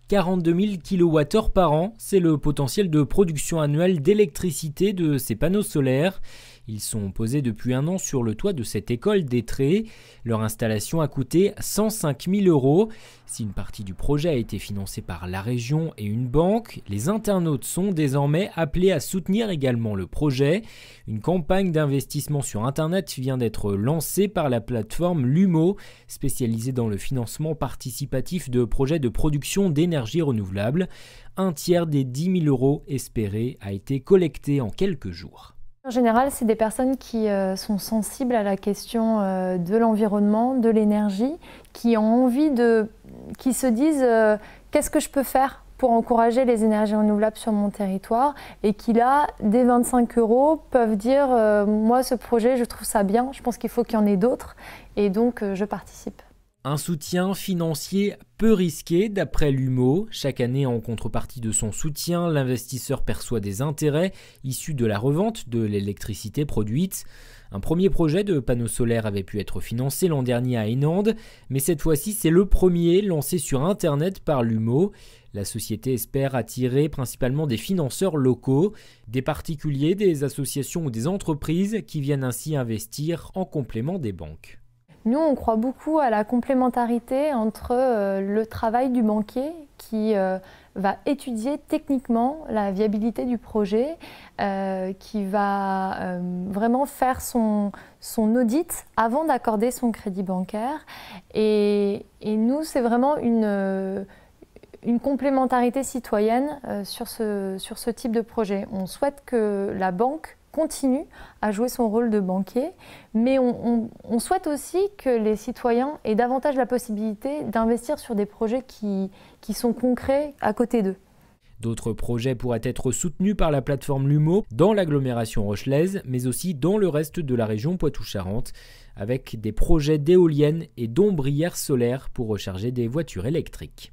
42 000 kWh par an, c'est le potentiel de production annuelle d'électricité de ces panneaux solaires. Ils sont posés depuis 1 an sur le toit de cette école d'Étré. Leur installation a coûté 105 000 €. Si une partie du projet a été financée par la région et une banque, les internautes sont désormais appelés à soutenir également le projet. Une campagne d'investissement sur Internet vient d'être lancée par la plateforme Lumo, spécialisée dans le financement participatif de projets de production d'énergie renouvelable. Un tiers des 10 000 € espérés a été collecté en quelques jours. En général, c'est des personnes qui sont sensibles à la question de l'environnement, de l'énergie, qui ont envie qui se disent qu'est-ce que je peux faire pour encourager les énergies renouvelables sur mon territoire et qui là, dès 25 € peuvent dire moi ce projet je trouve ça bien, je pense qu'il faut qu'il y en ait d'autres et donc je participe. Un soutien financier peu risqué d'après Lumo. Chaque année, en contrepartie de son soutien, l'investisseur perçoit des intérêts issus de la revente de l'électricité produite. Un premier projet de panneaux solaires avait pu être financé l'an dernier à Enande, mais cette fois-ci, c'est le premier lancé sur Internet par Lumo. La société espère attirer principalement des financeurs locaux, des particuliers, des associations ou des entreprises qui viennent ainsi investir en complément des banques. Nous, on croit beaucoup à la complémentarité entre le travail du banquier qui va étudier techniquement la viabilité du projet, qui va vraiment faire son audit avant d'accorder son crédit bancaire. Et nous, c'est vraiment une complémentarité citoyenne sur ce type de projet. On souhaite que la banque continue à jouer son rôle de banquier, mais on souhaite aussi que les citoyens aient davantage la possibilité d'investir sur des projets qui sont concrets à côté d'eux. D'autres projets pourraient être soutenus par la plateforme Lumo dans l'agglomération rochelaise, mais aussi dans le reste de la région Poitou-Charentes, avec des projets d'éoliennes et d'ombrières solaires pour recharger des voitures électriques.